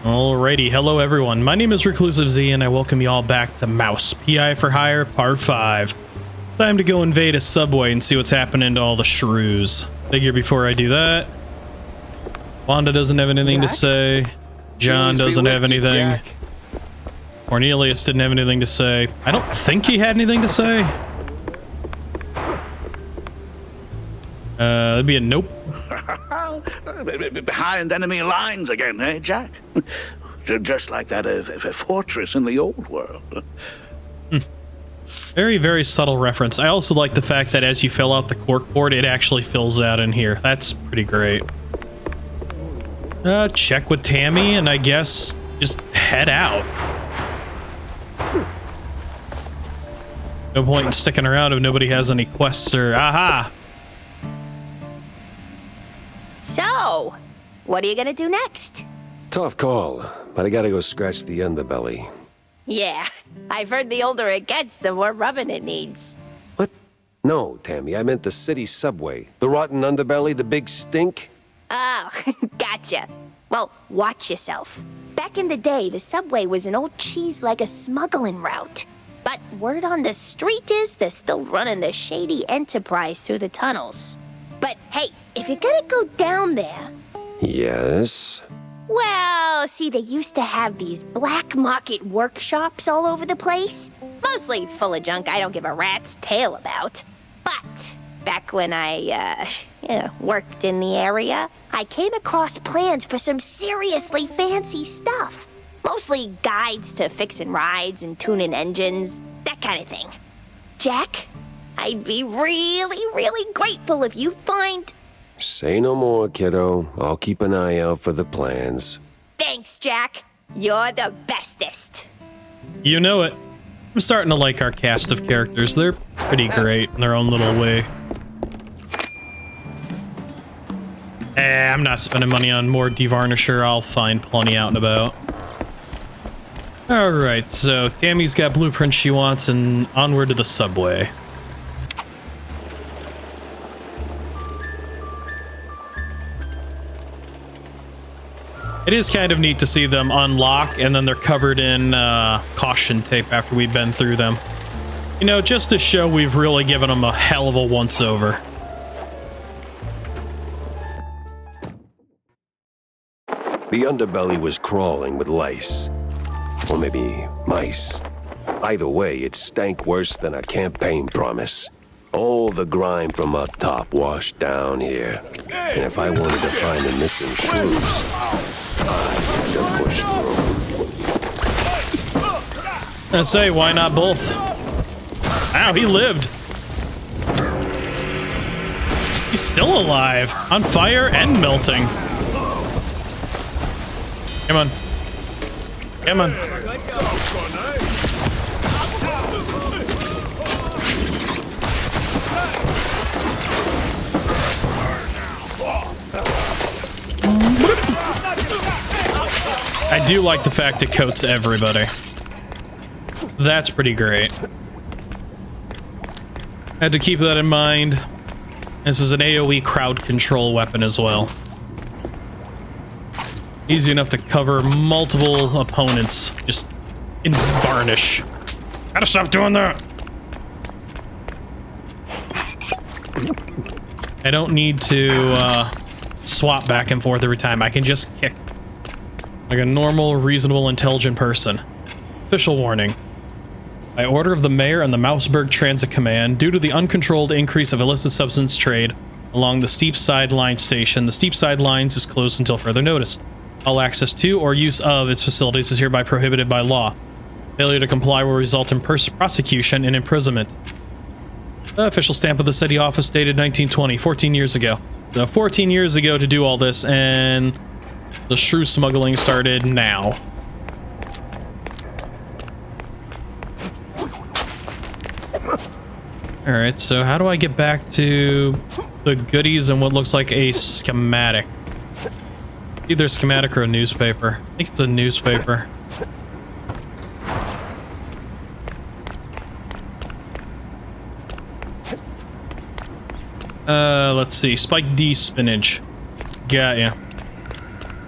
Alrighty, hello everyone. My name is ReclusiveZ and I welcome you all back to Mouse PI for Hire Part 5. It's time to go invade a subway and see what's happening to all the shrews. Figure before I do that, Wanda doesn't have anything to say. John doesn't have anything. Cornelius didn't have anything to say. I don't think he had anything to say. That'd be a nope. Behind enemy lines again, eh, Jack? Just like that fortress in the old world. Very, very subtle reference. I also like the fact that as you fill out the corkboard, it actually fills out in here. That's pretty great. Check with Tammy, and I guess just head out. No point in sticking around if nobody has any quests or... Aha! So, what are you gonna do next? Tough call, but I gotta go scratch the underbelly. Yeah, I've heard the older it gets, the more rubbing it needs. What? No, Tammy, I meant the city subway. The rotten underbelly, the big stink? Oh, gotcha. Well, watch yourself. Back in the day, the subway was an old cheese like a smuggling route. But word on the street is they're still running the shady enterprise through the tunnels. But hey, if you're gonna go down there... Yes? Well, see, they used to have these black market workshops all over the place. Mostly full of junk I don't give a rat's tail about. But back when I, worked in the area, I came across plans for some seriously fancy stuff. Mostly guides to fixing rides and tuning engines, that kind of thing. Jack, I'd be really, really grateful if you find... Say no more, kiddo. I'll keep an eye out for the plans. Thanks, Jack. You're the bestest. You know it. I'm starting to like our cast of characters. They're pretty great in their own little way. I'm not spending money on more devarnisher. I'll find plenty out and about. Alright, so Tammy's got blueprints she wants, and onward to the subway. It is kind of neat to see them unlock, and then they're covered in caution tape after we've been through them. You know, just to show we've really given them a hell of a once-over. The underbelly was crawling with lice. Or maybe mice. Either way, it stank worse than a campaign promise. All the grime from up top washed down here. And if I wanted to find the missing shrews, I had to push through. I say, why not both? Ow, he lived. He's still alive, on fire and melting. Come on. Come on. I do like the fact it coats everybody. That's pretty great. Had to keep that in mind. This is an AoE crowd control weapon as well. Easy enough to cover multiple opponents just in varnish. Gotta stop doing that. I don't need to swap back and forth every time. I can just kick like a normal, reasonable, intelligent person. Official warning. By order of the mayor and the Mouseburg Transit Command, due to the uncontrolled increase of illicit substance trade along the Steep Side Line station, the Steep Side Lines is closed until further notice. All access to or use of its facilities is hereby prohibited by law. Failure to comply will result in prosecution and imprisonment. The official stamp of the city office dated 1920, 14 years ago. So 14 years ago to do all this, and the shrew smuggling started now. Alright, so how do I get back to the goodies and what looks like a schematic? Either a schematic or a newspaper. I think it's a newspaper. Let's see. Spike D spinach. Got ya.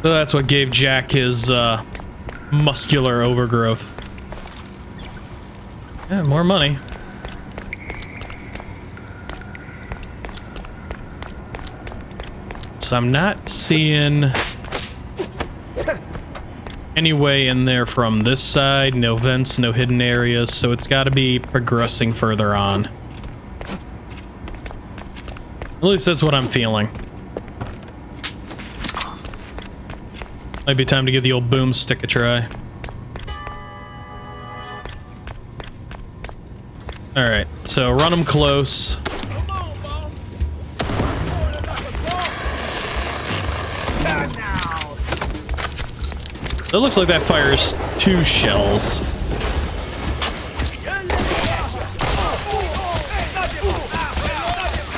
So that's what gave Jack his muscular overgrowth. Yeah, more money. So I'm not seeing any way in there from this side. No vents, no hidden areas. So it's got to be progressing further on. At least that's what I'm feeling. Might be time to give the old boomstick a try. Alright, so run them close. So it looks like that fires 2 shells.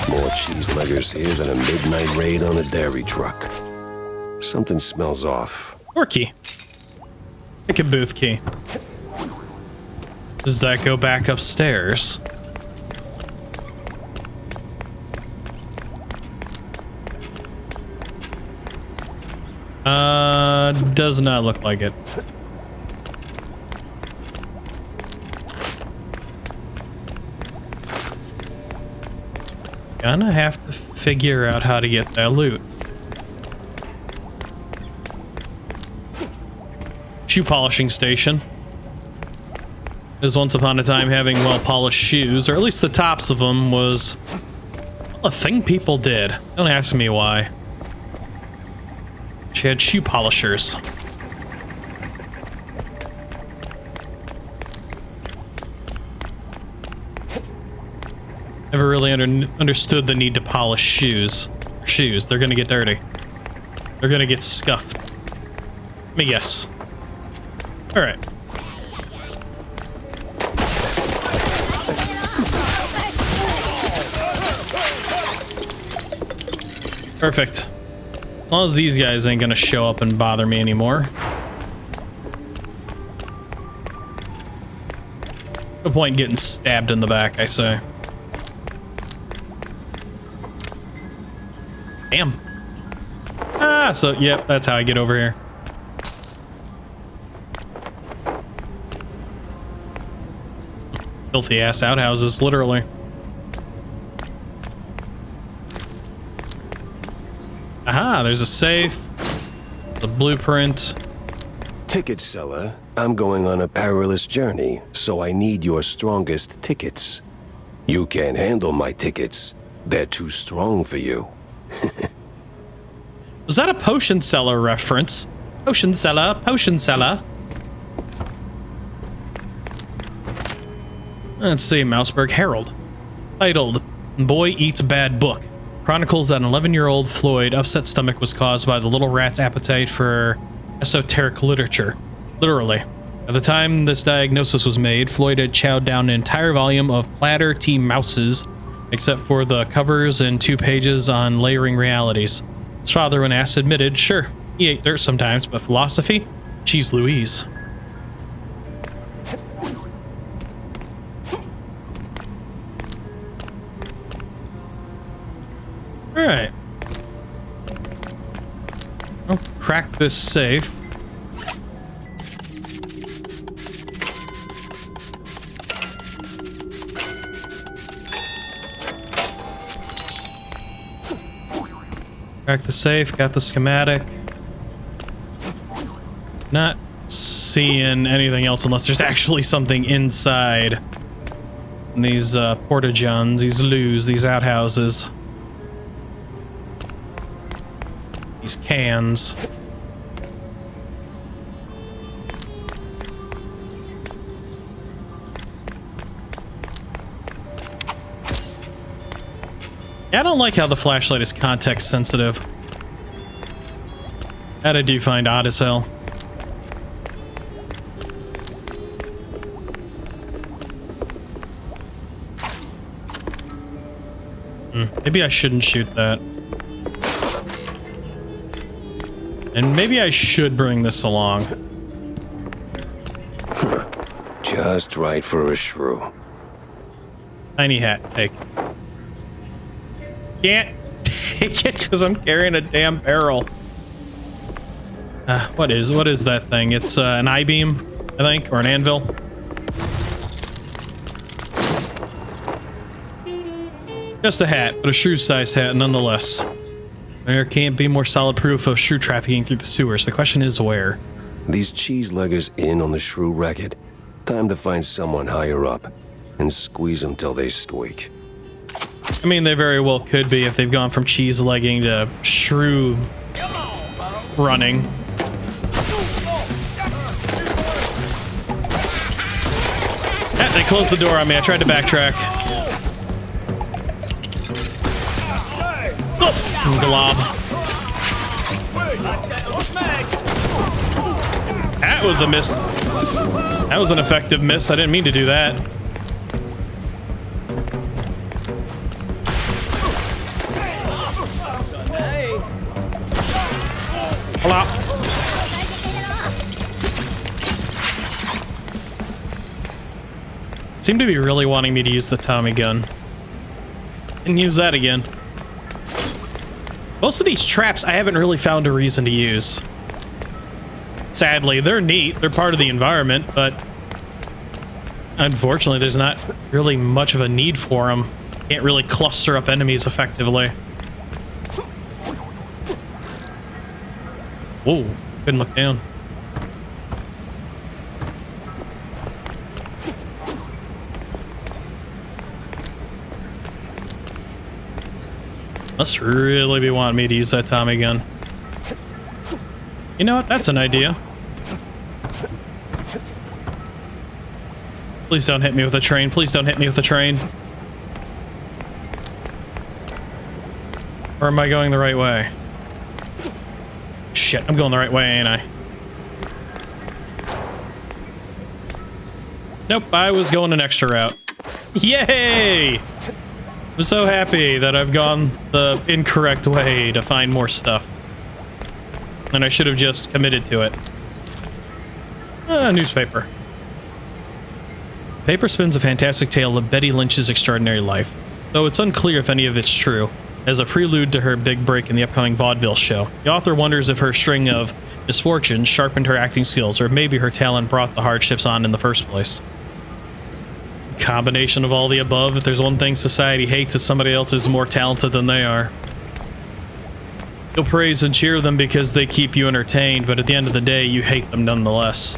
More cheese leggers here than a midnight raid on a dairy truck. Something smells off. Or key. Pick a booth key. Does that go back upstairs? Does not look like it. Gonna have to figure out how to get that loot. Shoe polishing station. Is once upon a time having well-polished shoes, or at least the tops of them, was a thing people did. Don't ask me why. She had shoe polishers. Never really understood the need to polish shoes. They're gonna get dirty. They're gonna get scuffed. Let me guess. All right. Perfect. As long as these guys ain't gonna show up and bother me anymore. No point in getting stabbed in the back, I say. Damn. Ah, so, yep, that's how I get over here. Filthy ass outhouses, literally. Aha, there's a safe, a blueprint. Ticket seller, I'm going on a perilous journey, so I need your strongest tickets. You can't handle my tickets. They're too strong for you. Was that a potion seller reference? Potion seller, potion seller. Let's see, Mouseburg Herald. Titled, Boy Eats Bad Book. Chronicles that an 11-year-old Floyd upset stomach was caused by the little rat's appetite for esoteric literature. Literally. At the time this diagnosis was made, Floyd had chowed down an entire volume of Platter T. Mouses, except for the covers and 2 pages on layering realities. His father, when asked, admitted, sure, he ate dirt sometimes, but philosophy? Jeez Louise. Alright. I'll crack this safe. Crack the safe, got the schematic. Not seeing anything else unless there's actually something inside these porta-johns, these loos, these outhouses. These cans. Yeah, I don't like how the flashlight is context sensitive. That I do find odd as hell. Maybe I shouldn't shoot that. And maybe I should bring this along. Just right for a shrew. Tiny hat, take. Can't take it because I'm carrying a damn barrel. What is that thing? It's an I-beam, I think, or an anvil. Just a hat, but a shrew-sized hat nonetheless. There can't be more solid proof of shrew trafficking through the sewers. The question is where? These cheese-leggers in on the shrew racket? Time to find someone higher up and squeeze them till they squeak. I mean, they very well could be if they've gone from cheese-legging to shrew running. They closed the door on me. I tried to backtrack. Oh, glob. That was a miss. That was an effective miss. I didn't mean to do that. Hello. Seem to be really wanting me to use the Tommy gun. And use that again. Most of these traps I haven't really found a reason to use. Sadly, they're neat. They're part of the environment, but unfortunately, there's not really much of a need for them. Can't really cluster up enemies effectively. Whoa, couldn't look down. Must really be wanting me to use that Tommy gun. You know what? That's an idea. Please don't hit me with a train. Please don't hit me with a train. Or am I going the right way? Shit, I'm going the right way, ain't I? Nope, I was going an extra route. Yay! I'm so happy that I've gone the incorrect way to find more stuff. And I should have just committed to it. Newspaper. Paper spins a fantastic tale of Betty Lynch's extraordinary life, though it's unclear if any of it's true. As a prelude to her big break in the upcoming vaudeville show, the author wonders if her string of misfortunes sharpened her acting skills, or maybe her talent brought the hardships on in the first place. Combination of all the above. If there's one thing society hates, it's somebody else who's more talented than they are. You'll praise and cheer them because they keep you entertained, but at the end of the day, you hate them nonetheless.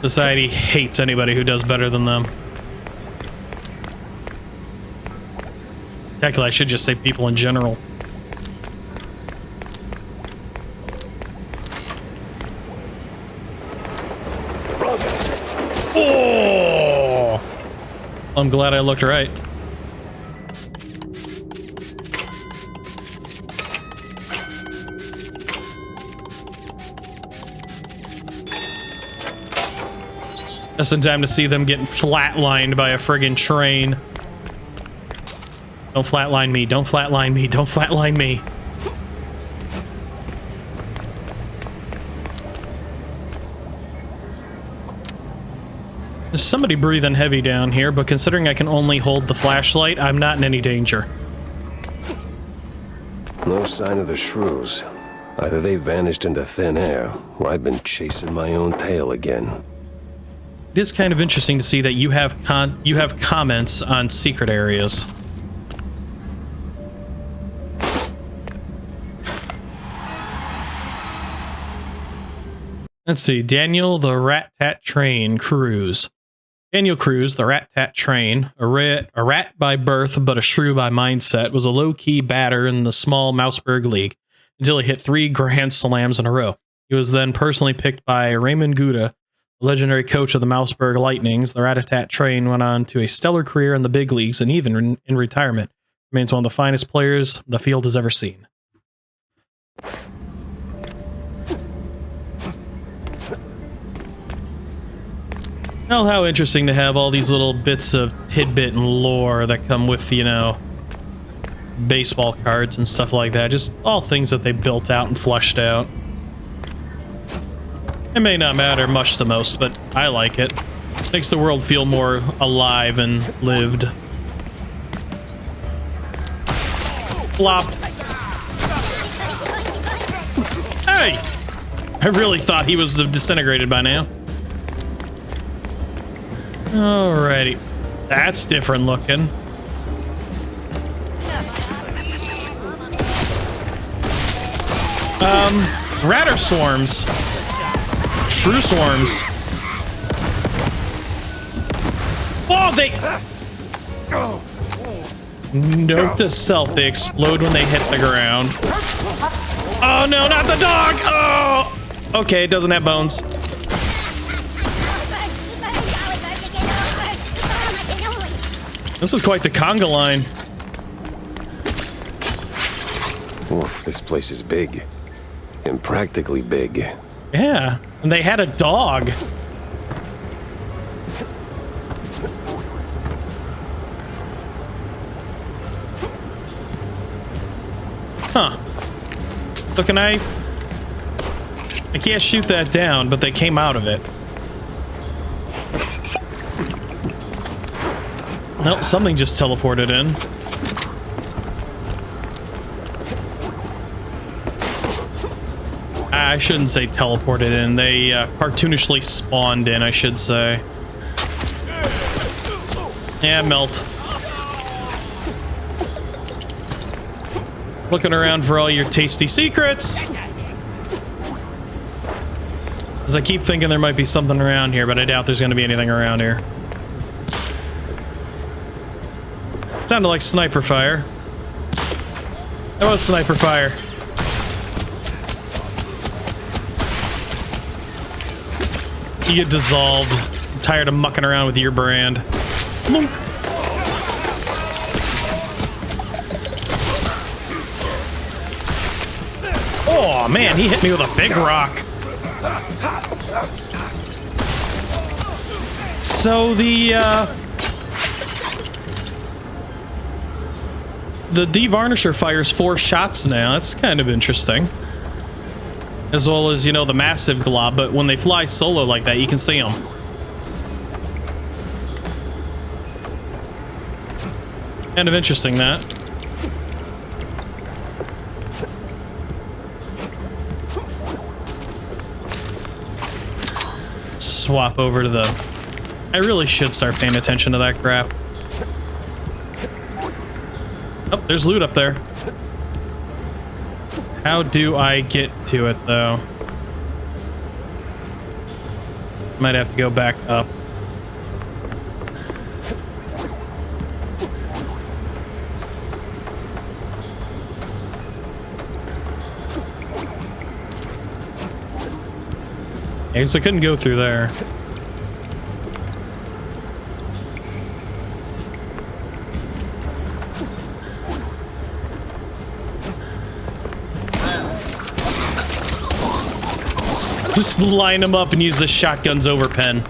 Society hates anybody who does better than them. Technically, I should just say people in general. Oh! I'm glad I looked right. Just in time to see them getting flatlined by a friggin' train. Don't flatline me, don't flatline me, don't flatline me. There's somebody breathing heavy down here, but considering I can only hold the flashlight, I'm not in any danger. No sign of the shrews. Either they vanished into thin air, or I've been chasing my own tail again. It is kind of interesting to see that you have comments on secret areas. Let's see, Daniel the Rat-Tat Train Cruise. Daniel Cruz, the Rat-Tat Train, a rat by birth but a shrew by mindset, was a low-key batter in the small Mouseburg League until he hit 3 grand slams in a row. He was then personally picked by Raymond Gouda, the legendary coach of the Mouseburg Lightnings. The Rat-Tat Train went on to a stellar career in the big leagues and even in retirement. Remains one of the finest players the field has ever seen. Well, how interesting to have all these little bits of tidbit and lore that come with, you know, baseball cards and stuff like that. Just all things that they built out and fleshed out. It may not matter much to most, but I like it. Makes the world feel more alive and lived. Flop. Hey! I really thought he was disintegrated by now. Alrighty. That's different looking. Ratter swarms. True swarms. Oh, they... Note to self, they explode when they hit the ground. Oh no, not the dog! Oh! Okay, it doesn't have bones. This is quite the conga line. Oof, this place is big. And practically big. Yeah, and they had a dog. Huh. So can I can't shoot that down, but they came out of it. Nope, something just teleported in. I shouldn't say teleported in. They cartoonishly spawned in, I should say. Yeah, melt. Looking around for all your tasty secrets. As I keep thinking there might be something around here, but I doubt there's going to be anything around here. Sounded like sniper fire. That was sniper fire. You get dissolved. I'm tired of mucking around with your brand. Monk. Oh man, he hit me with a big rock. So the devarnisher fires 4 shots now. That's kind of interesting. As well as, you know, the massive glob, but when they fly solo like that, you can see them. Kind of interesting, that. Swap over to the... I really should start paying attention to that crap. Oh, there's loot up there. How do I get to it, though? Might have to go back up. I guess I couldn't go through there. Just line them up and use the shotgun's overpen.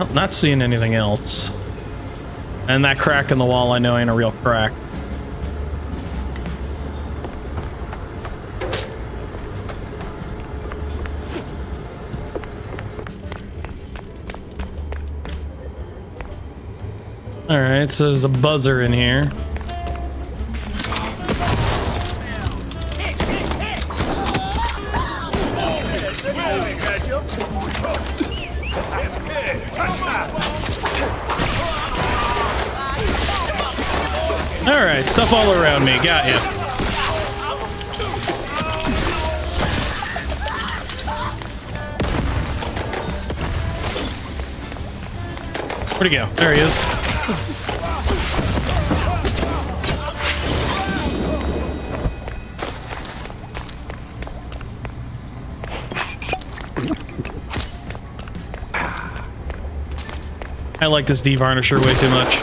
Oh, not seeing anything else. And that crack in the wall, I know ain't a real crack. Alright, so there's a buzzer in here. Alright, stuff all around me. Got ya. Where'd he go? There he is. I like this devarnisher way too much.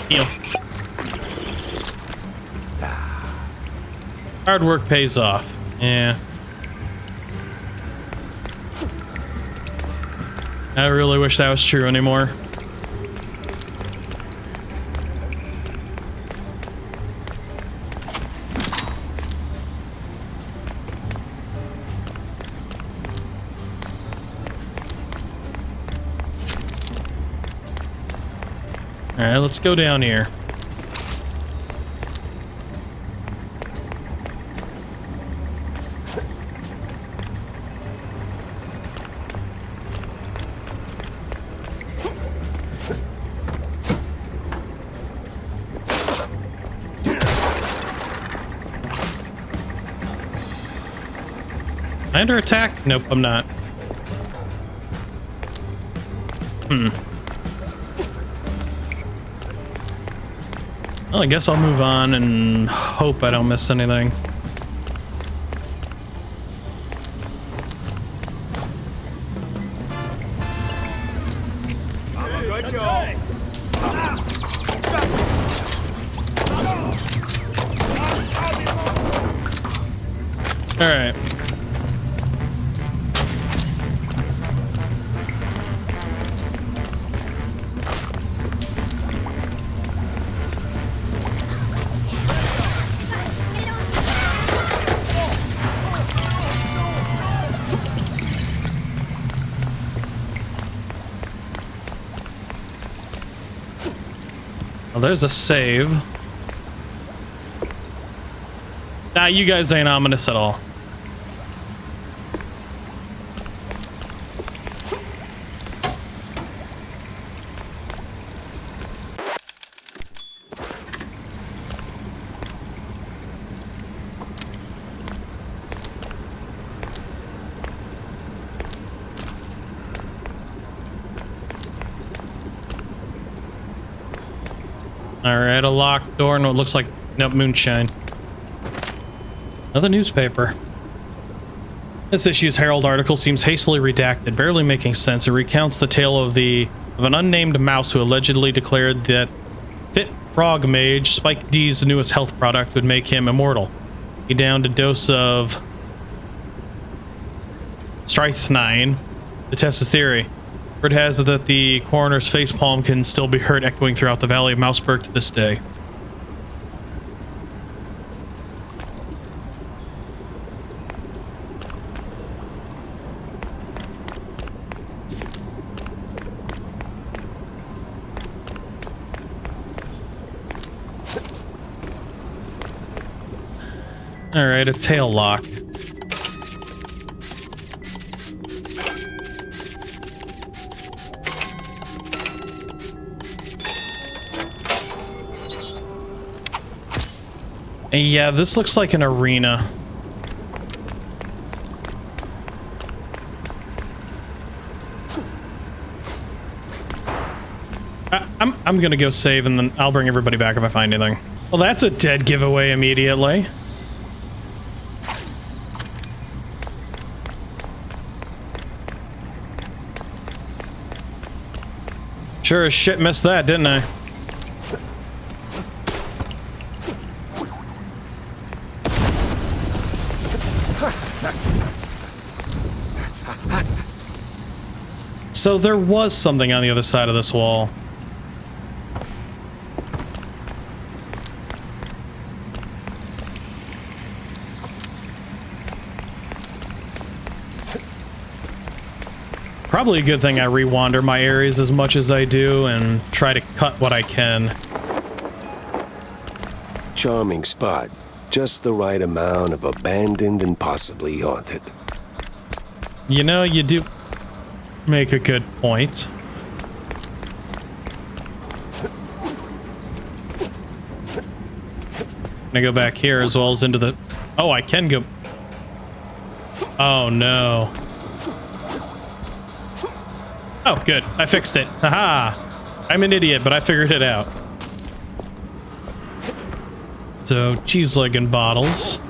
Heal. Hard work pays off. Yeah. I really wish that was true anymore. All right, let's go down here. Am I under attack? Nope, I'm not. Well, I guess I'll move on and hope I don't miss anything. All right. Well, there's a save. Nah, you guys ain't ominous at all. Alright, a locked door and what looks like, nope, moonshine. Another newspaper. This issue's Herald article seems hastily redacted, barely making sense. It recounts the tale of an unnamed mouse who allegedly declared that Fit Frog Mage, Spike D's newest health product, would make him immortal. He downed a dose of strychnine to test his theory. Word has it that the coroner's facepalm can still be heard echoing throughout the valley of Mouseburg to this day. All right, a tail lock. Yeah, this looks like an arena. I'm gonna go save and then I'll bring everybody back if I find anything. Well, that's a dead giveaway immediately. Sure as shit missed that, didn't I? So there was something on the other side of this wall. Probably a good thing I re-wander my areas as much as I do and try to cut what I can. Charming spot. Just the right amount of abandoned and possibly haunted. You know, you do make a good point. I'm gonna go back here as well as into the... Oh, I can go... Oh, no. Oh, good. I fixed it. Haha! I'm an idiot, but I figured it out. So, cheese leg and bottles.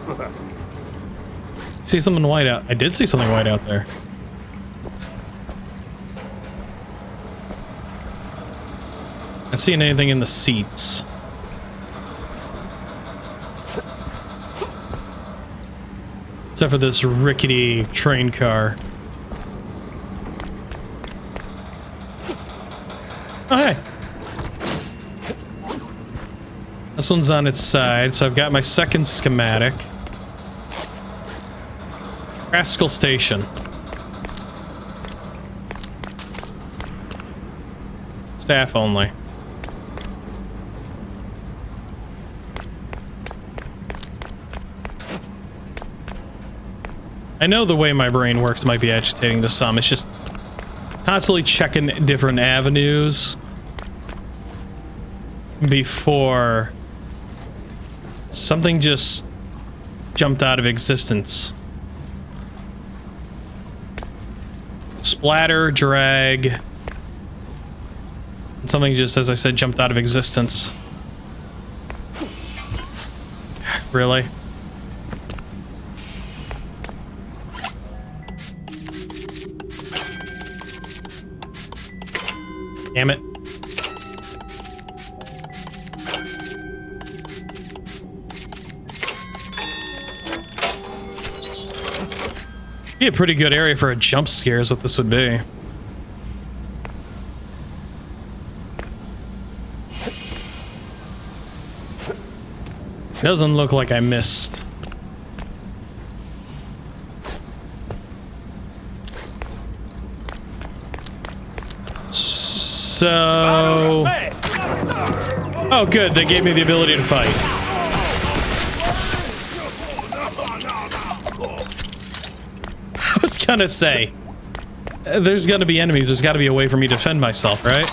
See something white out. I did see something white out there. Not seeing anything in the seats. So except for this rickety train car. Oh, hey. This one's on its side, so I've got my second schematic. Rascal Station. Staff only. I know the way my brain works might be agitating to some. It's just constantly checking different avenues before something just jumped out of existence. Splatter, drag, and something just, as I said, jumped out of existence. Really? Damn it. Be a pretty good area for a jump scare is what this would be. Doesn't look like I missed. So... Oh, good. They gave me the ability to fight. I was gonna say, there's gonna be enemies. There's gotta be a way for me to defend myself, right?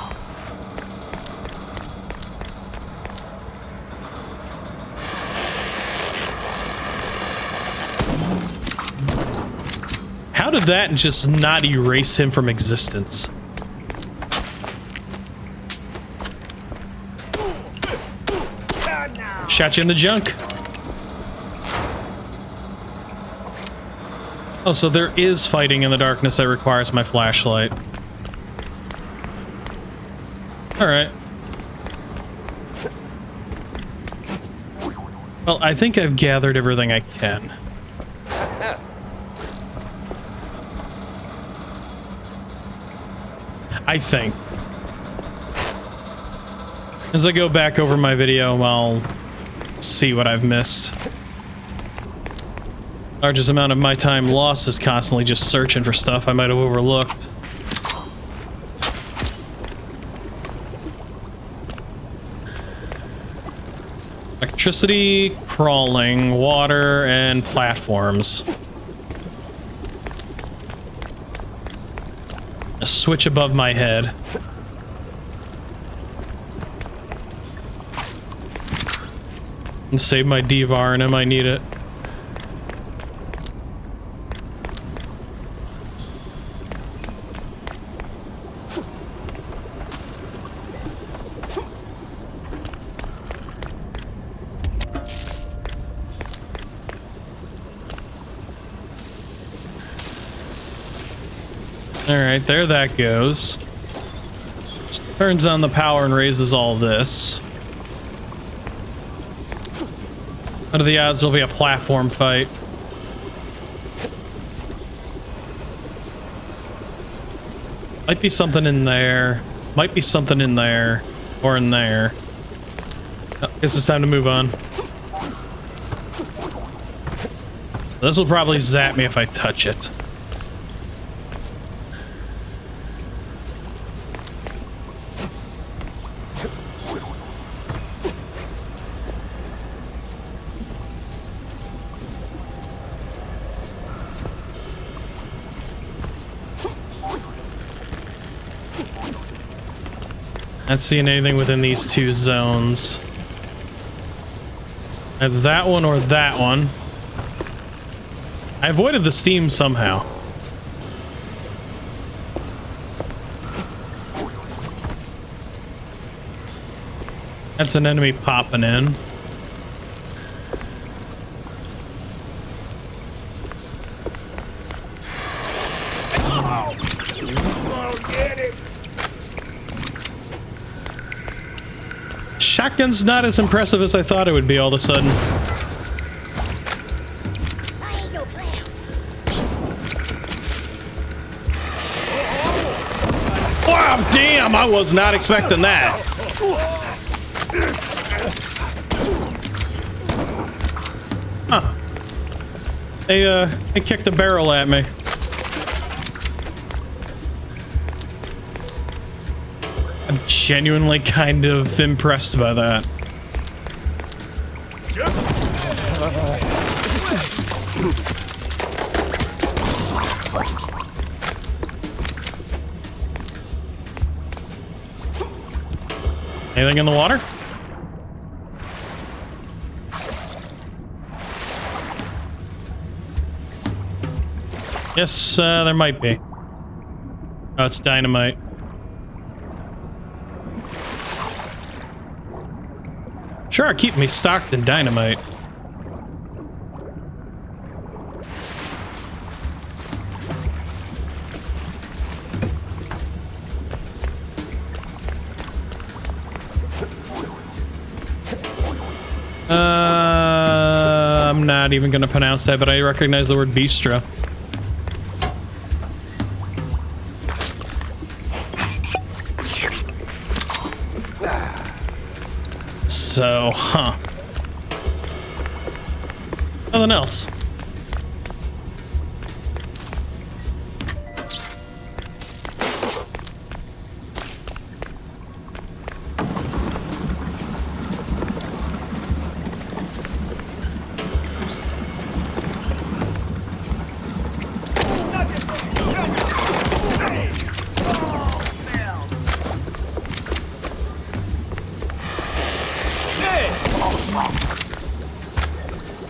How did that just not erase him from existence? Shot you in the junk. Oh, so there is fighting in the darkness that requires my flashlight. All right. Well, I think I've gathered everything I can. I think. As I go back over my video, I'll see what I've missed. Largest amount of my time lost is constantly just searching for stuff I might have overlooked. Electricity, crawling, water, and platforms. A switch above my head. And save my D-VAR, and I might need it. Alright, there that goes. Turns on the power and raises all this. What are the odds there'll be a platform fight? Might be something in there. Might be something in there. Or in there. Oh, guess it's time to move on. This will probably zap me if I touch it. Not seeing anything within these two zones. Either that one or that one. I avoided the steam somehow. That's an enemy popping in. Shotgun's not as impressive as I thought it would be all of a sudden. I ain't no clown. Damn, I was not expecting that. Huh. They kicked a barrel at me. I'm genuinely kind of impressed by that. Anything in the water? Yes, there might be. Oh, it's dynamite. Sure, I keep me stocked in dynamite. I'm not even gonna pronounce that, but I recognize the word bistro. So, huh. Nothing else.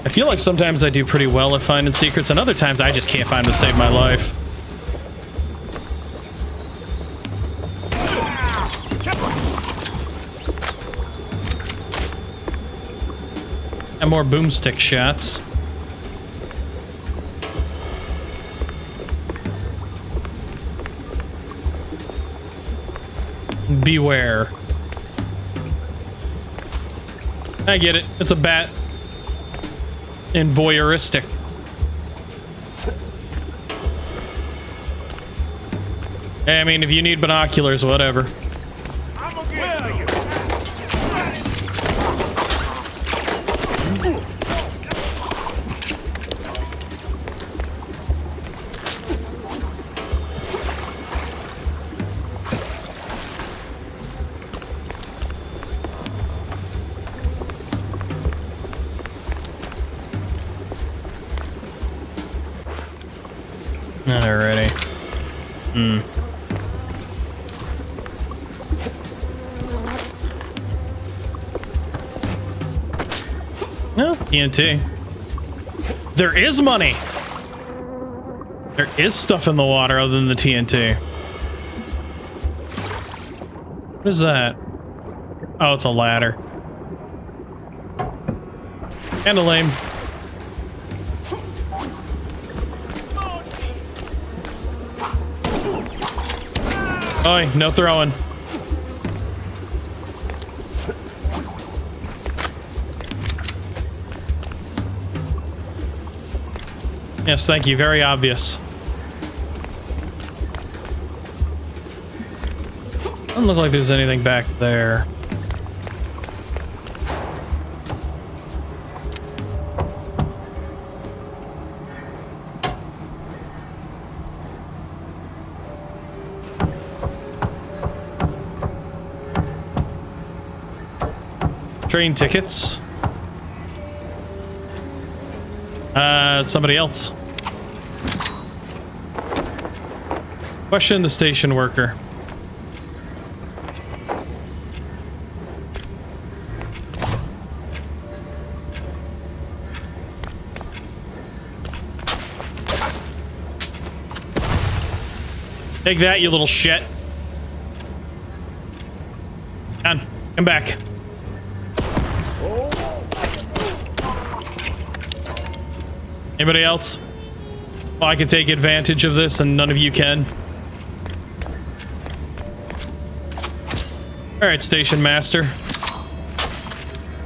I feel like sometimes I do pretty well at finding secrets, and other times I just can't find them to save my life. And more boomstick shots. Beware. I get it. It's a bat. And voyeuristic. Hey, I mean, if you need binoculars, whatever. Alrighty. No, TNT. There is money. There is stuff in the water other than the TNT. What is that? Oh, it's a ladder. Kinda lame. Oi, no throwing. Yes, thank you. Very obvious. Doesn't look like there's anything back there. Train tickets. It's somebody else. Question the station worker. Take that, you little shit. Come back. Anybody else? Well, I can take advantage of this and none of you can. Alright, station master.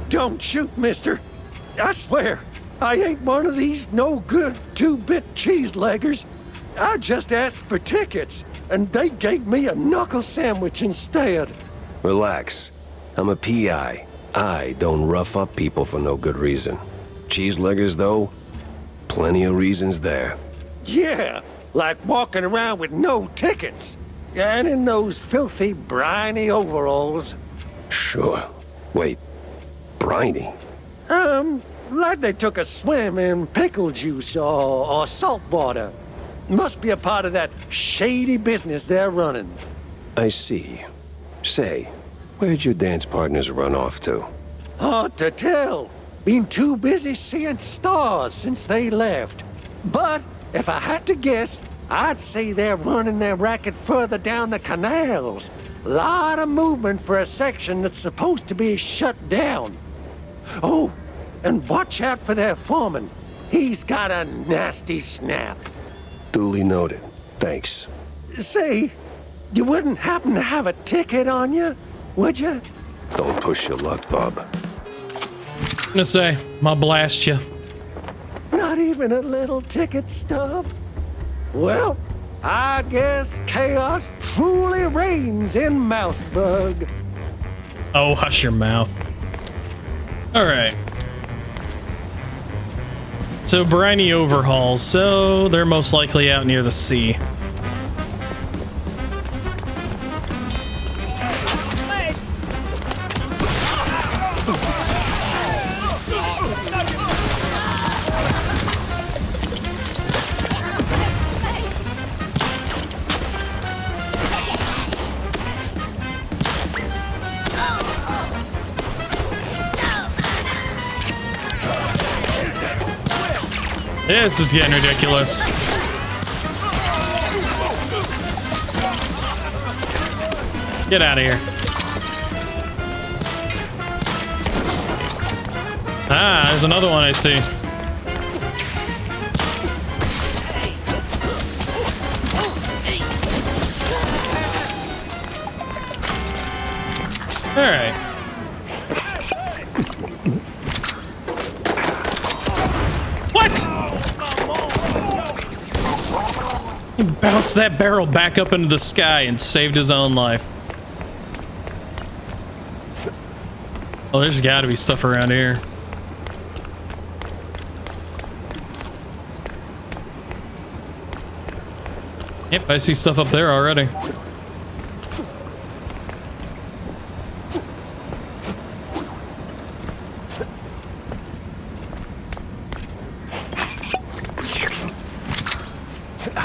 Don't shoot, mister. I swear, I ain't one of these no-good two-bit cheese leggers. I just asked for tickets, and they gave me a knuckle sandwich instead. Relax. I'm a PI. I don't rough up people for no good reason. Cheeseleggers, though? Plenty of reasons there. Yeah, like walking around with no tickets. And in those filthy, briny overalls. Sure. Wait. Briny? Like they took a swim in pickle juice or salt water. Must be a part of that shady business they're running. I see. Say, where'd your dance partners run off to? Hard to tell. Been too busy seeing stars since they left. But if I had to guess, I'd say they're running their racket further down the canals. Lot of movement for a section that's supposed to be shut down. Oh, and watch out for their foreman. He's got a nasty snap. Duly noted. Thanks. Say, you wouldn't happen to have a ticket on you, would you? Don't push your luck, Bob. I'm gonna say, I'll blast you. Not even a little ticket stub? Well, I guess chaos truly reigns in Mouseburg. Oh, hush your mouth. All right. So briny overhauls, so they're most likely out near the sea. This is getting ridiculous. Get out of here. Ah, there's another one I see. All right. He bounced that barrel back up into the sky and saved his own life. Oh, there's got to be stuff around here. Yep, I see stuff up there already.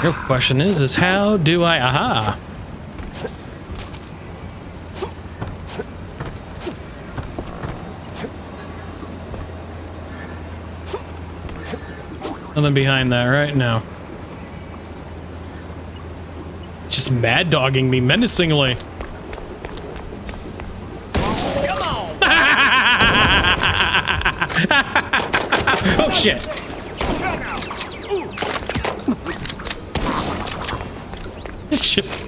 Real question is how do I, aha. Nothing behind that right now. Just mad dogging me menacingly. Come on. Oh shit. Just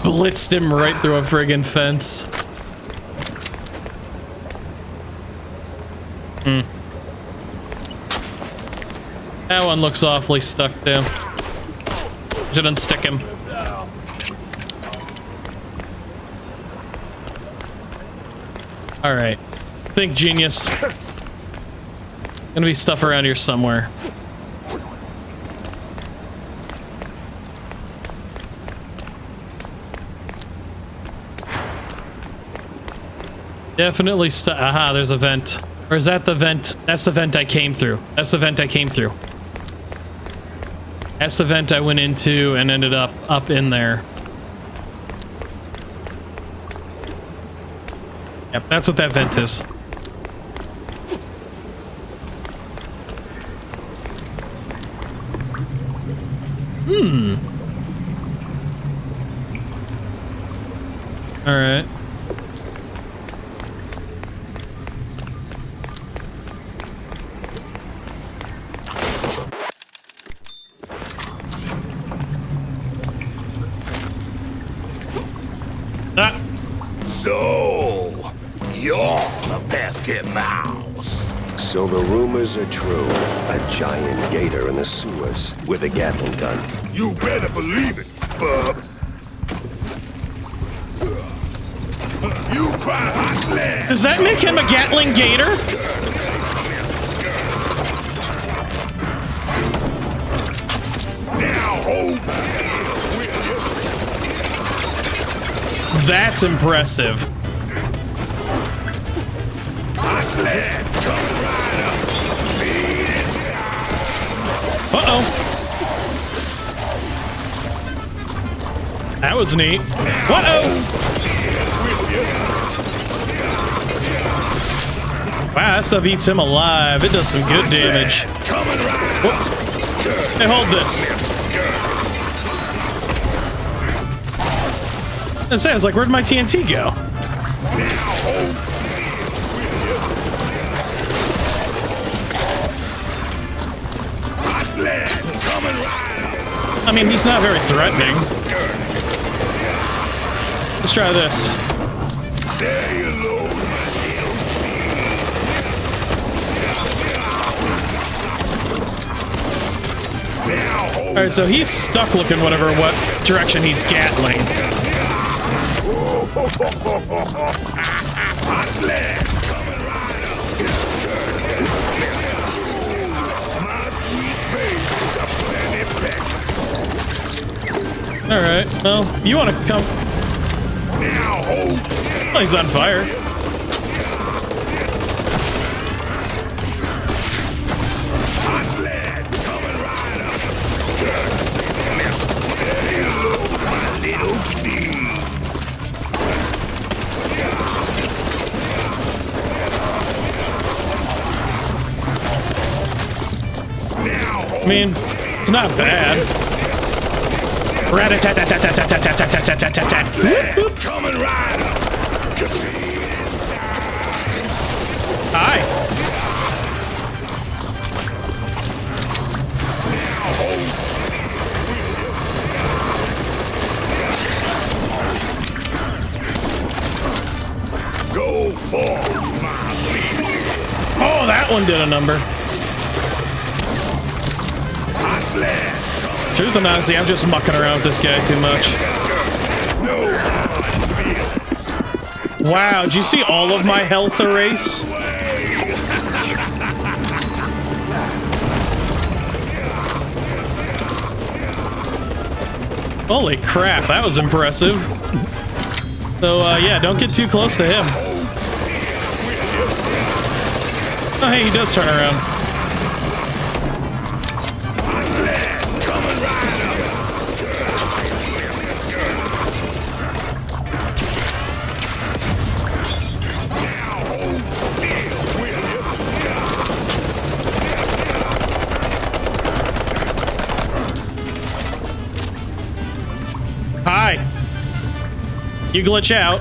blitzed him right through a friggin' fence. That one looks awfully stuck too. Should unstick him. All right, think genius. Gonna be stuff around here somewhere. Definitely aha, there's a vent. Or is that the vent? That's the vent I came through. That's the vent I came through. That's the vent I went into and ended up in there. Yep, that's what that vent is. All right. So, you're the pesky mouse. So the rumors are true. A giant gator in the sewers with a Gatling gun. You better believe it, bub. You cry hot land. Does that make him a Gatling gator? Now hold still. That's impressive. Hot land coming right up. Beat it. Uh-oh. That was neat. Uh-oh. Wow, that stuff eats him alive. It does some good damage. Whoop. Hey, hold this. I was like, where'd my TNT go? I mean, he's not very threatening. Let's try this. Alright, so he's stuck looking whatever what direction he's Gatling. Alright, well, you want to come... Oh, he's on fire. I mean, it's not bad. Rat-a-tat-tat-tat-tat-tat-tat-tat-tat-tat-tat. Coming right up. Hi. Go for my beast. Oh, that one did a number. Truth and honesty, I'm just mucking around with this guy too much. Wow, did you see all of my health erase? Holy crap, that was impressive. So, yeah, don't get too close to him. Oh, hey, he does turn around. Hi. You glitch out.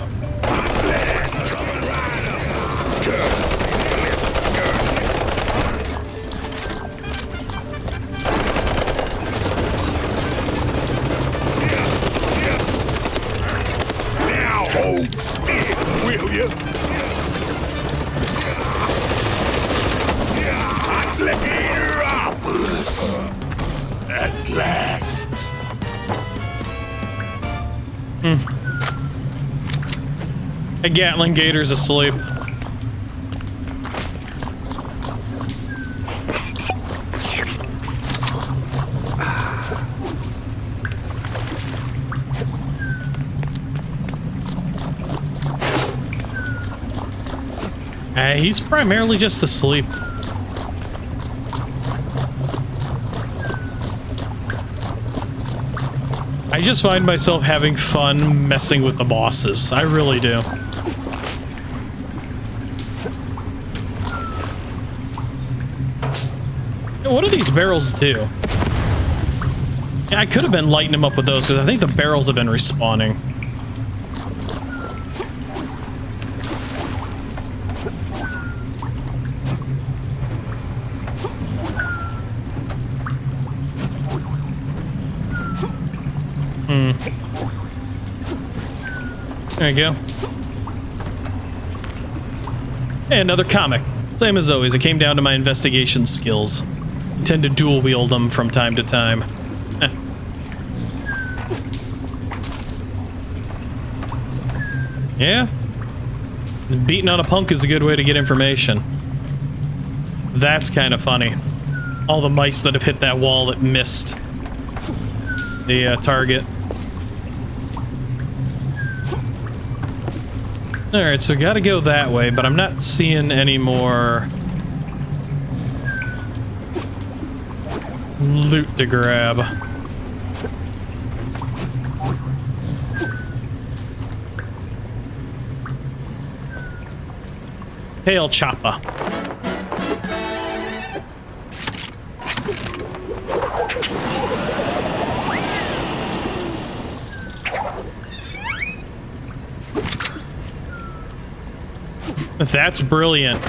Now hold still, will you? At last. A Gatling Gator's asleep. He's primarily just asleep. I just find myself having fun messing with the bosses. I really do. What do these barrels do? Yeah, I could have been lighting them up with those because I think the barrels have been respawning. There you go. Hey, another comic. Same as always, it came down to my investigation skills. I tend to dual wield them from time to time. Yeah. Beating on a punk is a good way to get information. That's kind of funny. All the mice that have hit that wall that missed the target. Alright, so gotta go that way, but I'm not seeing any more loot to grab. Tail chopper. That's brilliant.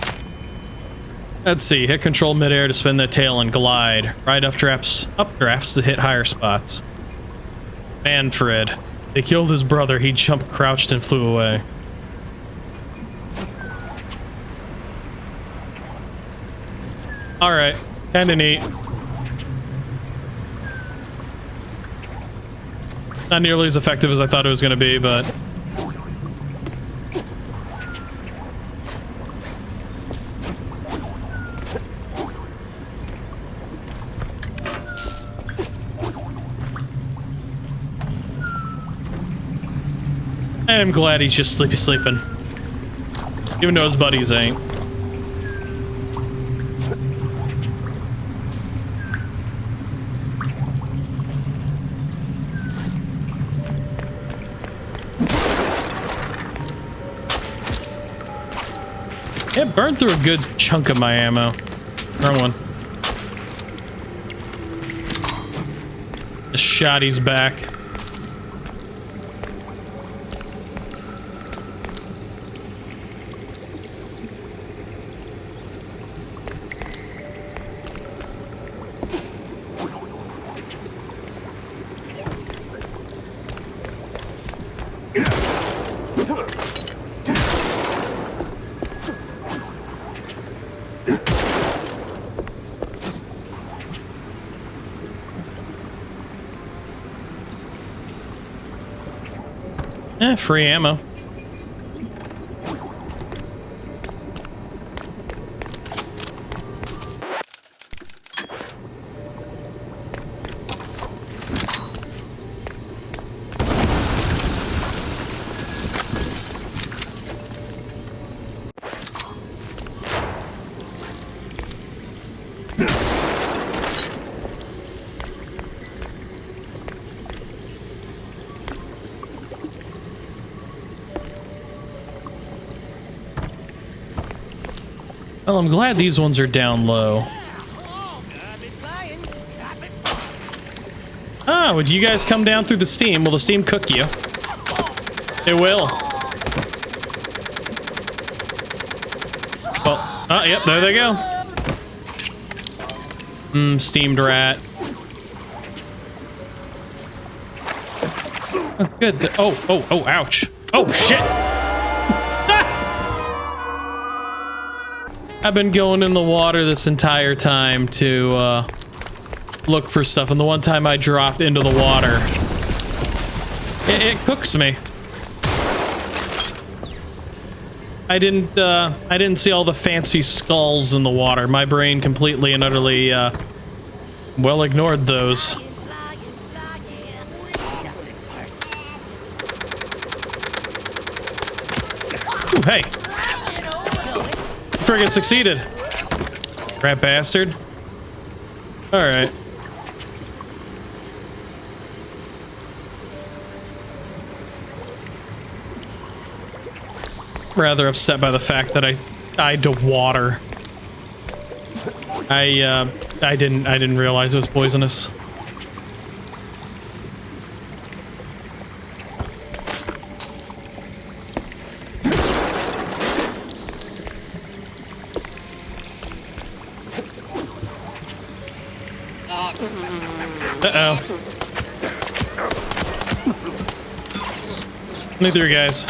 Let's see. Hit control midair to spin the tail and glide. Ride updrafts to hit higher spots. Manfred. They killed his brother. He jumped, crouched, and flew away. Alright. Kinda neat. Not nearly as effective as I thought it was gonna be, but... I'm glad he's just sleeping. Even though his buddies ain't. It burned through a good chunk of my ammo. Wrong one. The shotty's back. Free ammo. Well, I'm glad these ones are down low. Ah, would you guys come down through the steam? Will the steam cook you? It will. Well, oh, yep, there they go. Steamed rat. Oh, good. Oh, ouch. Oh, shit. I've been going in the water this entire time to look for stuff, and the one time I drop into the water, it cooks me. I didn't see all the fancy skulls in the water. My brain completely and utterly well ignored those. Ooh, hey. Friggin' succeeded. Rat bastard. Alright. Rather upset by the fact that I died to water. I didn't realize it was poisonous. Uh-oh. Me through, guys.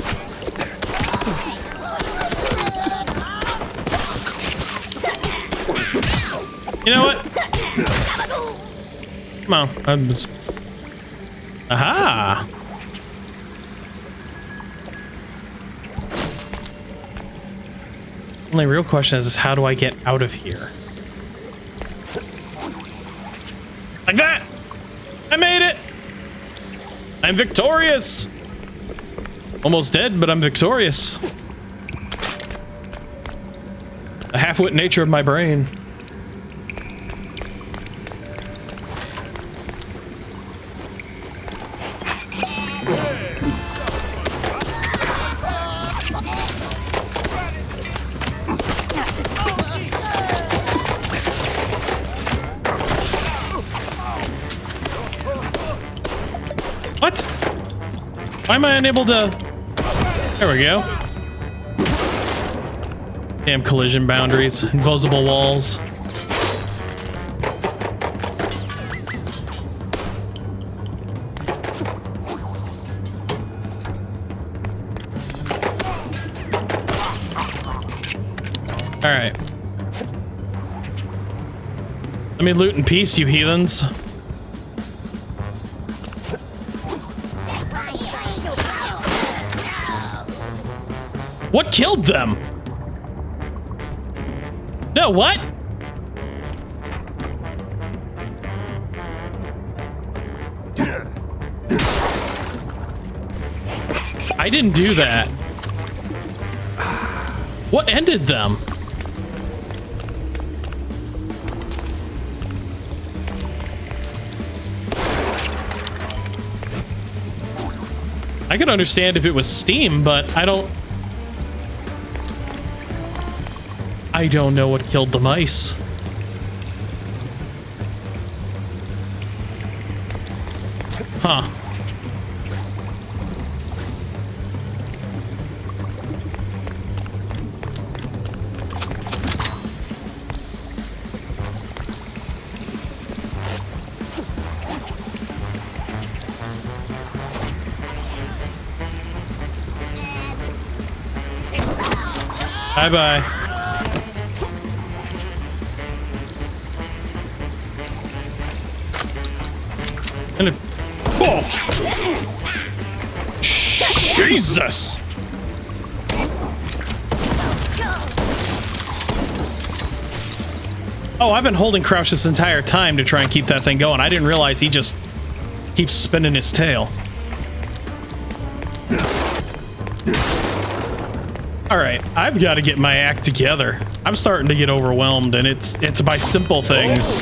You know what? Come on. Aha! Only real question is how do I get out of here? Like that! I made it! I'm victorious! Almost dead, but I'm victorious. The half-wit nature of my brain. What? Why am I unable to... There we go. Damn collision boundaries. Invisible walls. Alright. Let me loot in peace, you heathens. What killed them? No, what? I didn't do that. What ended them? I could understand if it was Steam, but I don't know what killed the mice. Huh. Bye-bye. And it, oh. Jesus! Oh, I've been holding crouch this entire time to try and keep that thing going. I didn't realize he just keeps spinning his tail. Alright, I've got to get my act together. I'm starting to get overwhelmed, and it's by simple things.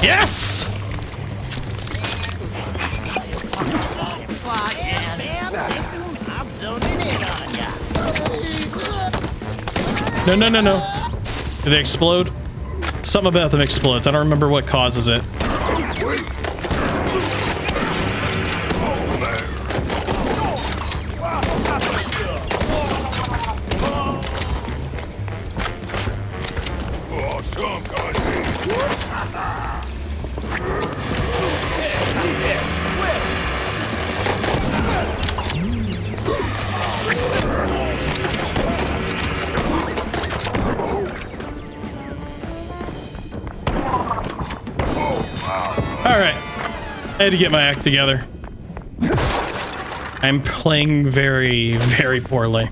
Yes! No, no, no, no. Do they explode? Something about them explodes. I don't remember what causes it. I had to get my act together. I'm playing very, very poorly.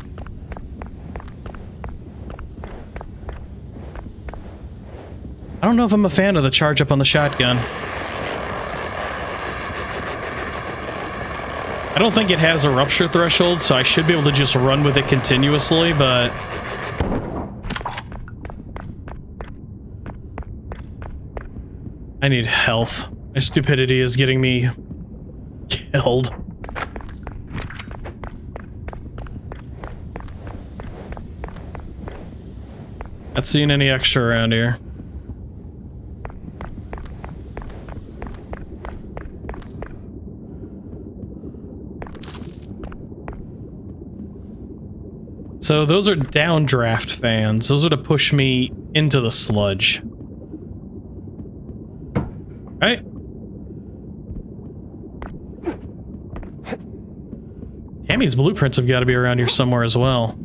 I don't know if I'm a fan of the charge up on the shotgun. I don't think it has a rupture threshold, so I should be able to just run with it continuously, but... I need health. My stupidity is getting me killed. Not seeing any extra around here. So those are downdraft fans. Those are to push me into the sludge. Right? Tammy's blueprints have got to be around here somewhere as well.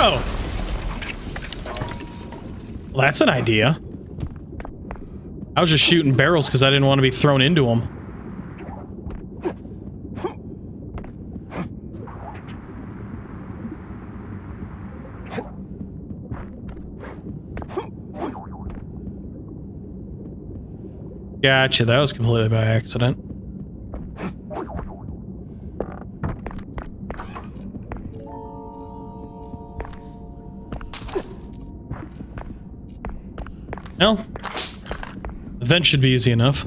Oh! Well, that's an idea. I was just shooting barrels because I didn't want to be thrown into them. Gotcha, that was completely by accident. Well, the vent should be easy enough.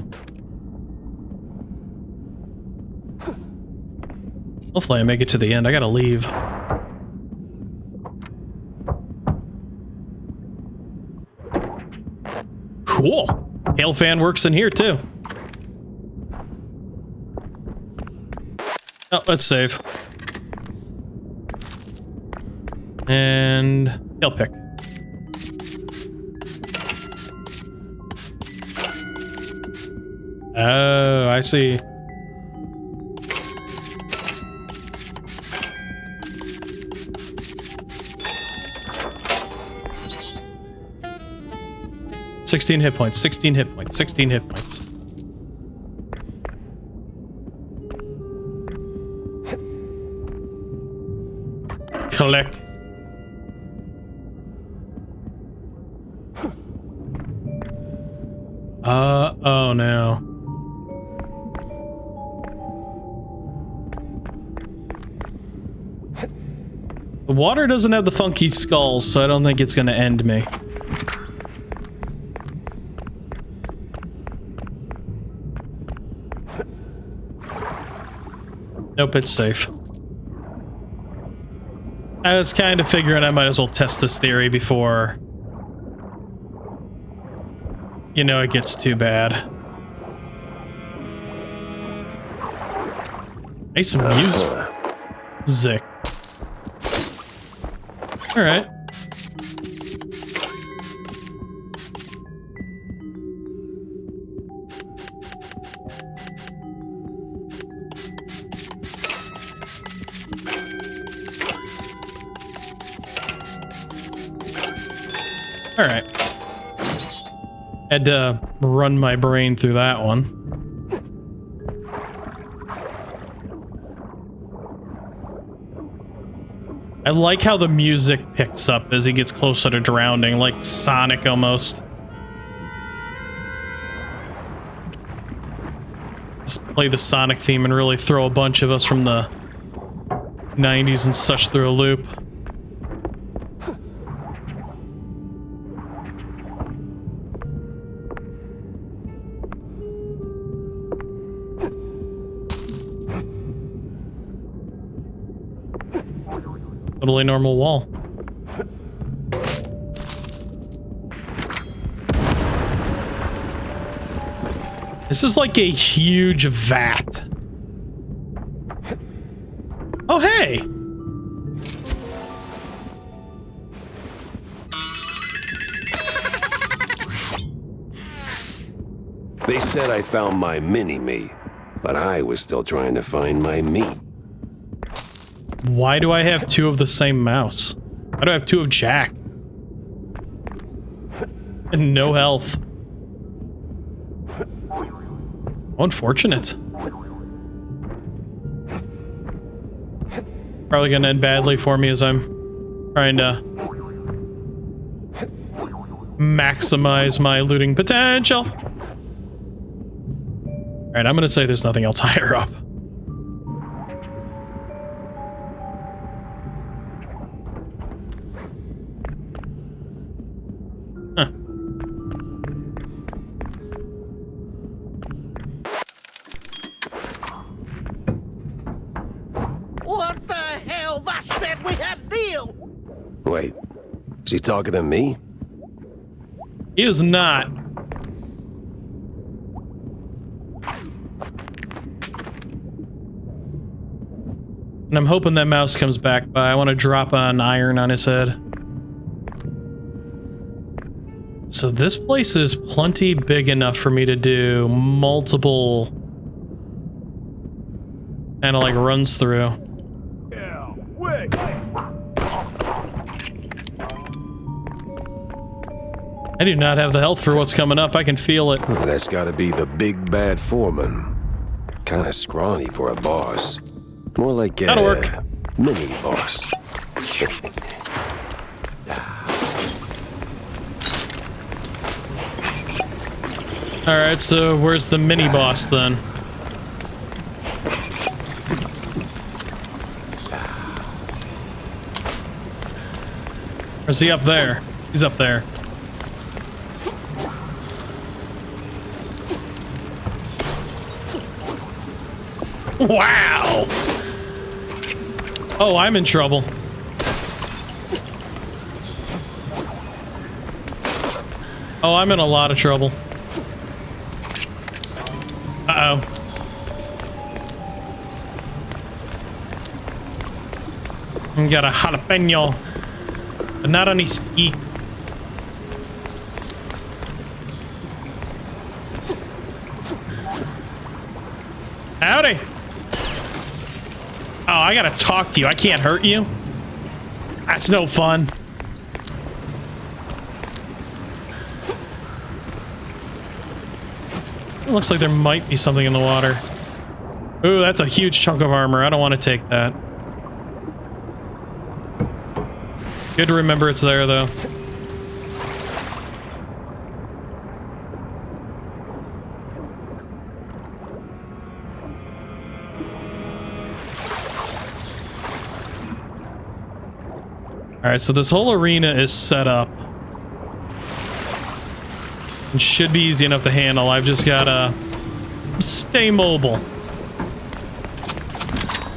Hopefully I make it to the end. I gotta leave. Cool. Hail fan works in here too. Oh, let's save. And hail pick. Oh, I see. "16 hit points, 16 hit points, 16 hit points." Collect. Oh no. The water doesn't have the funky skulls, so I don't think it's gonna end me. Nope, it's safe. I was kind of figuring I might as well test this theory before, you know, it gets too bad. Nice music. All right. All right. Had to run my brain through that one. I like how the music picks up as he gets closer to drowning, like Sonic almost. Just play the Sonic theme and really throw a bunch of us from the 90s and such through a loop. Totally normal wall. This is like a huge vat. Oh, hey. They said I found my mini-me, but I was still trying to find my me. Why do I have two of the same mouse? Why do I have two of Jack? And no health. Unfortunate. Probably gonna end badly for me as I'm trying to maximize my looting potential. Alright, I'm gonna say there's nothing else higher up. What the hell? That's that we had a deal! Wait, is he talking to me? He is not. And I'm hoping that mouse comes back, but I want to drop an iron on his head. So this place is plenty big enough for me to do multiple kind of like runs through. Yeah, wait. I do not have the health for what's coming up. I can feel it. That's gotta be the big bad foreman. Kinda scrawny for a boss. More like a That'll work. mini boss. Alright, so where's the mini boss then? Or is he up there? He's up there. Wow! Oh, I'm in trouble. Oh, I'm in a lot of trouble. Uh-oh. I got a jalapeno. But not on his ski. Howdy. Oh, I gotta talk to you. I can't hurt you. That's no fun. It looks like there might be something in the water. Ooh, that's a huge chunk of armor. I don't want to take that. Good to remember it's there, though. Alright, so this whole arena is set up. It should be easy enough to handle. I've just gotta stay mobile.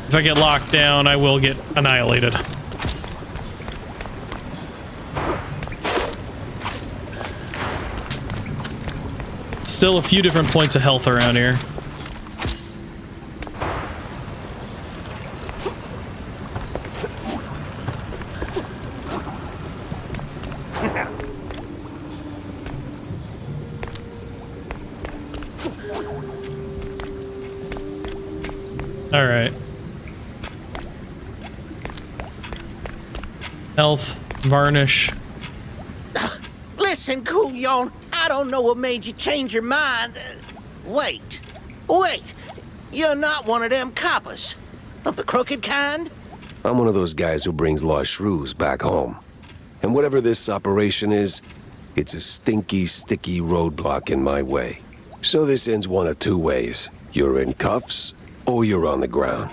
If I get locked down, I will get annihilated. Still a few different points of health around here. All right. Health, varnish. Listen, Coolyon, I don't know what made you change your mind. Wait. You're not one of them coppers. Of the crooked kind? I'm one of those guys who brings lost shrews back home. And whatever this operation is, it's a stinky, sticky roadblock in my way. So this ends one of two ways. You're in cuffs, or you're on the ground.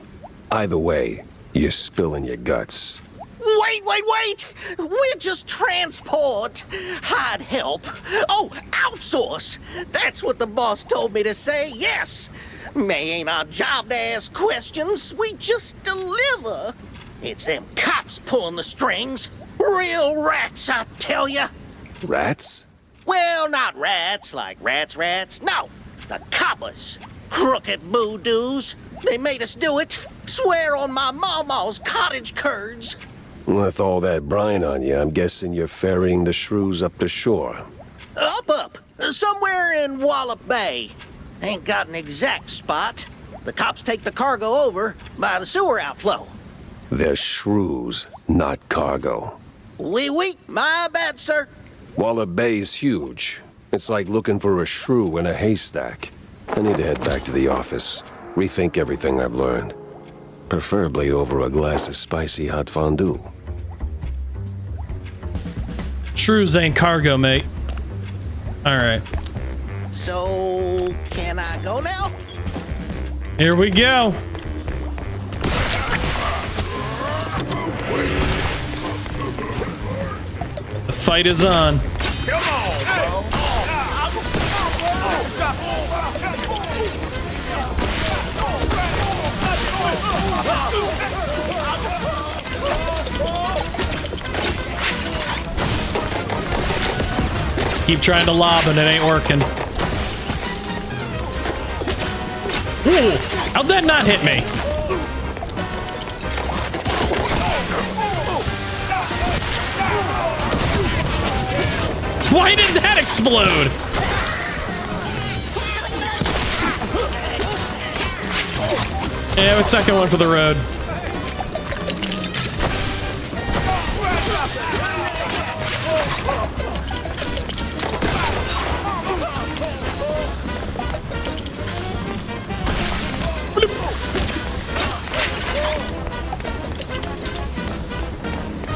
Either way, you're spilling your guts. Wait! We're just transport. Hide help. Oh, outsource. That's what the boss told me to say, yes. May ain't our job to ask questions. We just deliver. It's them cops pulling the strings. Real rats, I tell ya. Rats? Well, not rats like rats. No, the coppers. Crooked voodoo's. They made us do it. Swear on my mama's cottage curds. With all that brine on you, I'm guessing you're ferrying the shrews up the shore. Up. Somewhere in Wallop Bay. Ain't got an exact spot. The cops take the cargo over by the sewer outflow. They're shrews, not cargo. Oui, my bad, sir. Wallop Bay's huge. It's like looking for a shrew in a haystack. I need to head back to the office. Rethink everything I've learned. Preferably over a glass of spicy hot fondue. Shrews ain't cargo, mate. Alright. So, can I go now? Here we go. The fight is on. Come on, bro. Keep trying to lob and it ain't working. Ooh, how'd that not hit me? Why did that explode? Yeah, second one for the road.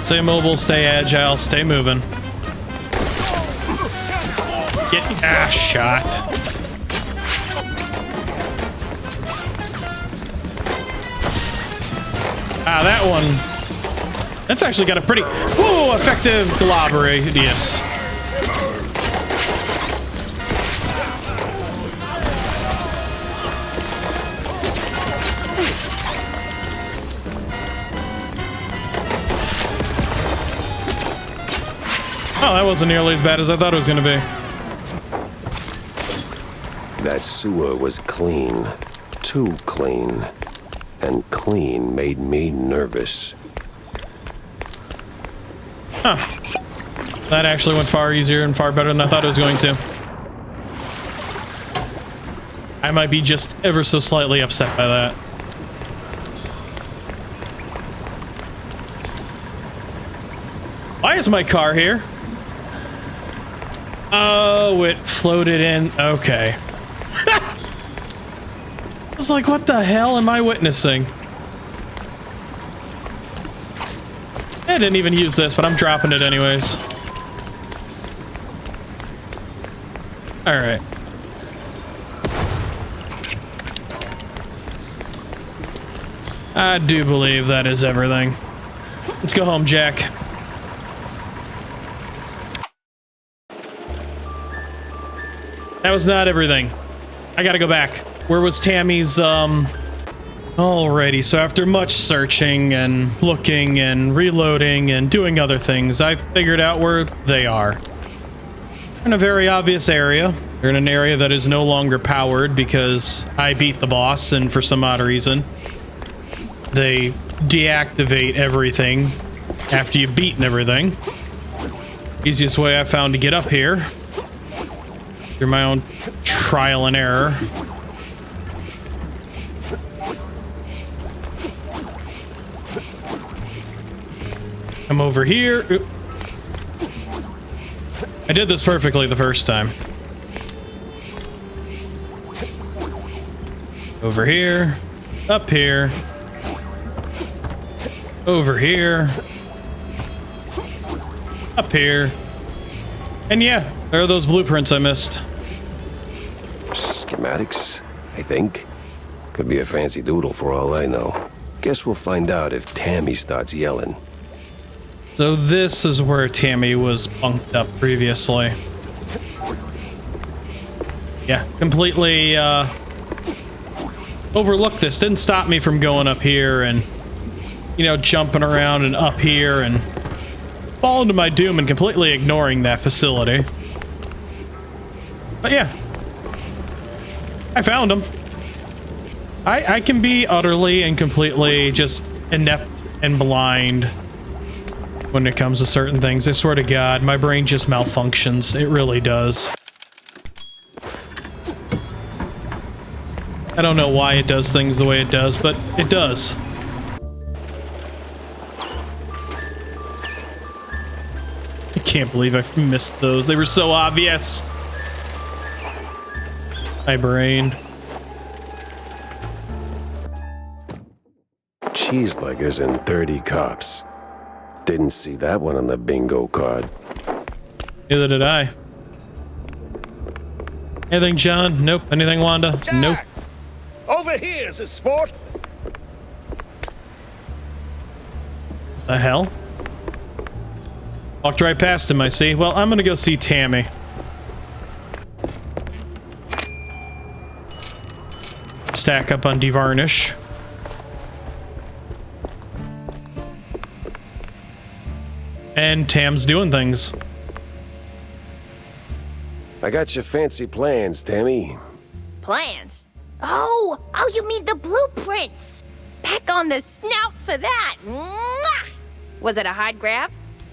Stay mobile, stay agile, stay moving. Get ass shot. Ah, that one. That's actually got a pretty effective glob radius. Oh, that wasn't nearly as bad as I thought it was going to be. That sewer was clean. Too clean. And clean made me nervous. Huh. That actually went far easier and far better than I thought it was going to. I might be just ever so slightly upset by that. Why is my car here? Oh, it floated in. Okay. I was like, what the hell am I witnessing? I didn't even use this, but I'm dropping it anyways. All right. I do believe that is everything. Let's go home, Jack. That was not everything. I gotta go back. Where was Tammy's, Alrighty, so after much searching and looking and reloading and doing other things, I figured out where they are. In a very obvious area. They're in an area that is no longer powered because I beat the boss, and for some odd reason, they deactivate everything after you've beaten everything. Easiest way I found to get up here, through my own trial and error. Come over here. Oop. I did this perfectly the first time. Over here, up here, over here, up here, and yeah, there are those blueprints I missed. Schematics, I think. Could be a fancy doodle for all I know. Guess we'll find out if Tammy starts yelling. So this is where Tammy was bunked up previously. Yeah, completely overlooked this. Didn't stop me from going up here and, you know, jumping around and up here and falling to my doom and completely ignoring that facility. But yeah, I found him. I can be utterly and completely just inept and blind when it comes to certain things. I swear to God, my brain just malfunctions. It really does. I don't know why it does things the way it does, but it does. I can't believe I missed those. They were so obvious. My brain. Cheeseleggers and 30 cops. Didn't see that one on the bingo card. Neither did I. Anything, John? Nope. Anything, Wanda? Jack! Nope. Over here, sport. The hell? Walked right past him, I see. Well, I'm gonna go see Tammy. Stack up on Devarnish. And Tam's doing things. I got your fancy plans, Tammy. Plans? Oh, you mean the blueprints. Peck on the snout for that. Mwah! Was it a hard grab?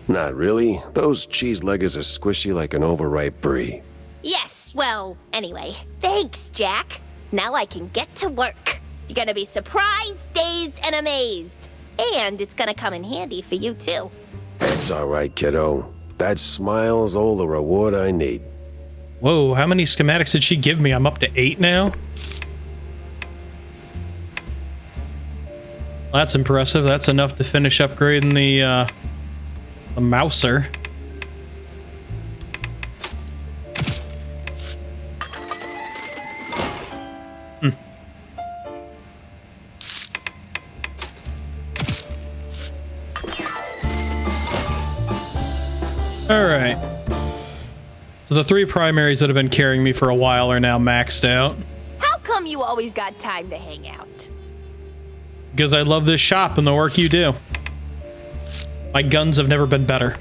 Not really. Those cheeseleggers are squishy like an overripe brie. Yes, well, anyway. Thanks, Jack. Now I can get to work. You're gonna be surprised, dazed, and amazed. And it's gonna come in handy for you, too. That's all right, kiddo. That smile's all the reward I need. Whoa, how many schematics did she give me? I'm up to 8 now? Well, that's impressive. That's enough to finish upgrading The mouser. All right. So the 3 primaries that have been carrying me for a while are now maxed out. How come you always got time to hang out? Because I love this shop and the work you do. My guns have never been better.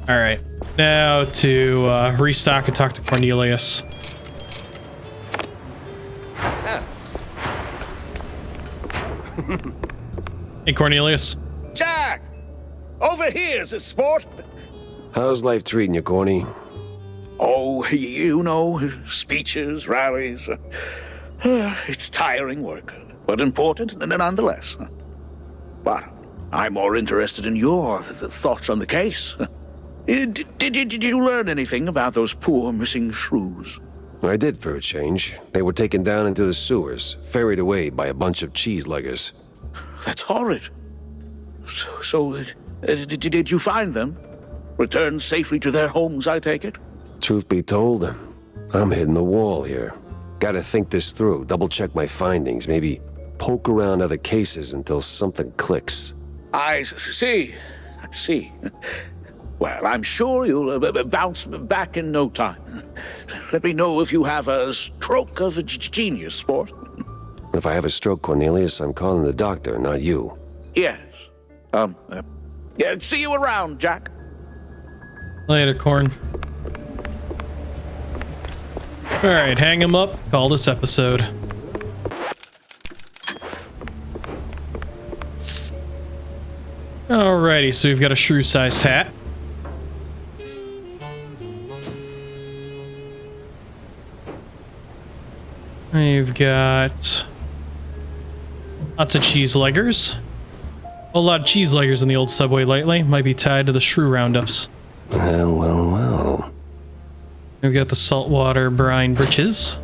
All right. Now to restock and talk to Cornelius. Hey, Cornelius. Jack! Over here, sport! How's life treating you, Corny? Oh, you know, speeches, rallies. It's tiring work, but important nonetheless. But I'm more interested in your thoughts on the case. Did you learn anything about those poor missing shrews? I did for a change. They were taken down into the sewers, ferried away by a bunch of cheese-leggers. That's horrid. So did you find them? Returned safely to their homes, I take it? Truth be told, I'm hitting the wall here. Gotta think this through, double-check my findings, maybe poke around other cases until something clicks. I see. Well, I'm sure you'll bounce back in no time. Let me know if you have a stroke of genius, sport. If I have a stroke, Cornelius, I'm calling the doctor, not you. Yes. Yeah, see you around, Jack. Later, Corn. All right, hang him up. Call this episode. Alrighty, so we've got a shrew-sized hat. We've got lots of cheese-leggers. A lot of cheese-leggers in the old subway lately. Might be tied to the shrew roundups. Well. We've got the saltwater brine britches.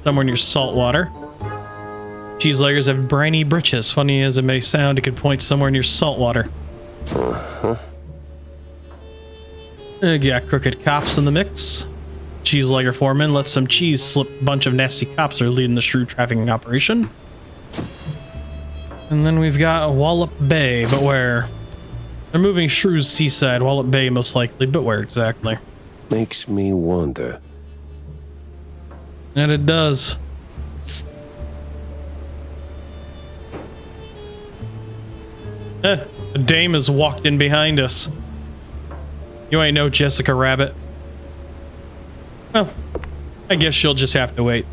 Somewhere near saltwater. Cheese-leggers have briny britches. Funny as it may sound, it could point somewhere near saltwater. We got crooked cops in the mix. Cheese-legger foreman lets some cheese slip. A bunch of nasty cops are leading the shrew trafficking operation. And then we've got Wallop Bay, but where? They're moving shrews seaside. Wallop Bay most likely, but where exactly? Makes me wonder. And it does. A dame has walked in behind us. You ain't no Jessica Rabbit. Well, I guess you'll just have to wait.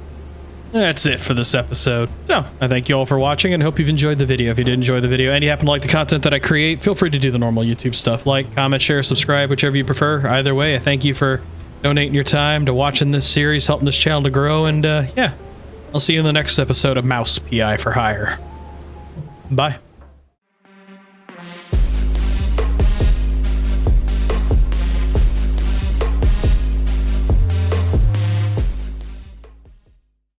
That's it for this episode. So, I thank you all for watching and hope you've enjoyed the video. If you did enjoy the video and you happen to like the content that I create, feel free to do the normal YouTube stuff. Like, comment, share, subscribe, whichever you prefer. Either way, I thank you for donating your time to watching this series, helping this channel to grow, and yeah, I'll see you in the next episode of Mouse PI for Hire. Bye.